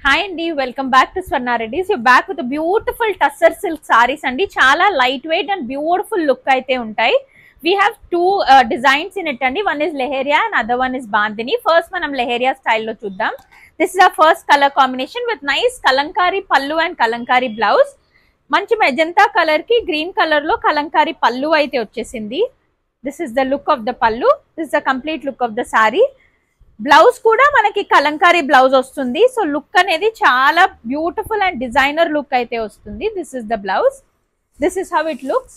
Hi Andy, welcome back to Swarna Reddy's. You're back with a beautiful tussar silk sarees andi. Chala lightweight and beautiful look aithe untai. We have two designs in it andi. One is Leheria and other one is Bandhani. First manam Leheria style lo chuddam. This is our first color combination with nice kalankari pallu and kalankari blouse. Manchi magenta color ki green color lo kalankari pallu aithe vachesindi. This is the look of the pallu. This is the complete look of the saree. Blouse కూడా మనకి Kalamkari blouse వస్తుంది. So look అనేది చాలా beautiful and designer look అయితే వస్తుంది. This is the blouse. This is how it looks.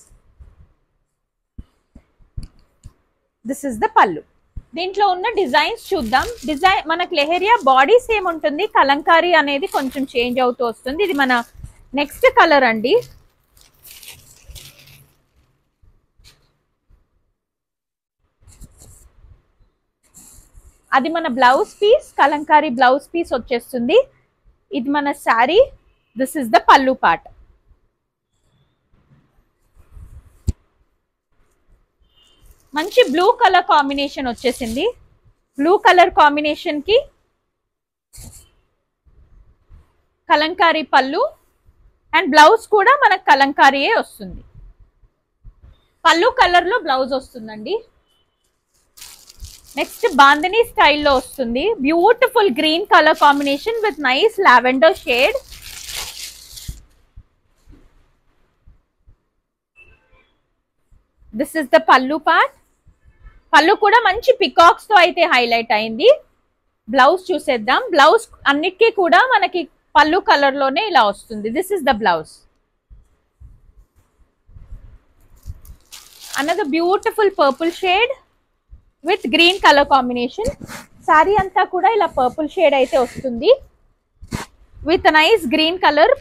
This is the పల్లు. దీంట్లో ఉన్న డిజైన్స్ చూద్దాం. డిజైన్ మనకి లెహరియా బాడీ సేమ్ ఉంటుంది, కలంకారీ అనేది కొంచెం చేంజ్ అవుతూ వస్తుంది. ఇది మన నెక్స్ట్ కలర్ అండి. అది మన blouse piece, Kalamkari blouse piece వచ్చేస్తుంది. ఇది మన sari. This is the pallu part. మంచి బ్లూ కలర్ కాంబినేషన్ వచ్చేసింది. బ్లూ కలర్ కాంబినేషన్ కి కలంకారీ పల్లు అండ్ బ్లౌజ్ కూడా మనకు కలంకారీయే వస్తుంది. పల్లు కలర్ లో బ్లౌజ్ వస్తుందండి. నెక్స్ట్ బాంధనీ స్టైల్లో వస్తుంది. Beautiful green colour combination with nice lavender shade. This is the pallu part. పల్లు కూడా మంచి పికాక్స్ తో అయితే హైలైట్ అయింది. బ్లౌజ్ చూసేద్దాం. బ్లౌజ్ అన్నిటికీ కూడా మనకి పల్లు కలర్ లోనే ఇలా వస్తుంది. This is the blouse. Another beautiful purple shade with green colour combination. Sari అంతా కూడా ఇలా పర్పుల్ షేడ్ అయితే వస్తుంది విత్ నైస్ గ్రీన్ కలర్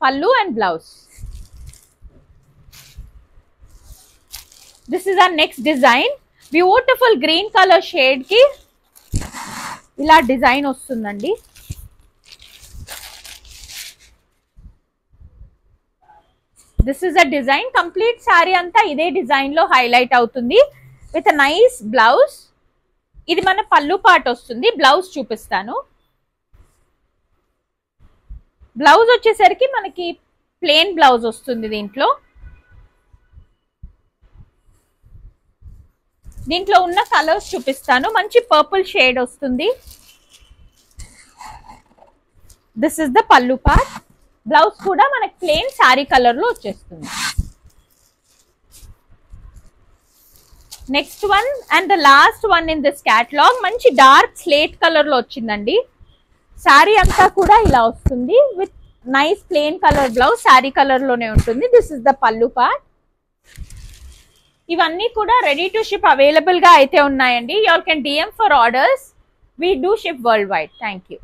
పల్లు and blouse. This is our next design. Beautiful green colour shade కి ఇలా డిజైన్ వస్తుందండి. This is a design. Complete sari అంతా ఇదే డిజైన్ లో హైలైట్ అవుతుంది విత్ నైస్ బ్లౌజ్. ఇది మన పల్లు పార్ట్ వస్తుంది. బ్లౌజ్ చూపిస్తాను. బ్లౌజ్ వచ్చేసరికి మనకి ప్లెయిన్ బ్లౌజ్ వస్తుంది. దీంట్లో ఉన్న కలర్స్ చూపిస్తాను. మంచి పర్పుల్ షేడ్ వస్తుంది. This is the pallu part. Blouse కూడా మనకి ప్లెయిన్ శారీ కలర్ లో వచ్చేస్తుంది. Next one and the last one in this catalogue. మంచి డార్క్ స్లేట్ కలర్ లో వచ్చిందండి. శారీ అంతా కూడా ఇలా వస్తుంది with nice plain colour blouse. Sari colour లోనే ఉంటుంది. This is the pallu part. ఇవన్నీ కూడా రెడీ టు షిప్ అవైలబుల్ గా అయితే ఉన్నాయండి. You all can DM for orders. We do ship world wide. Thank you.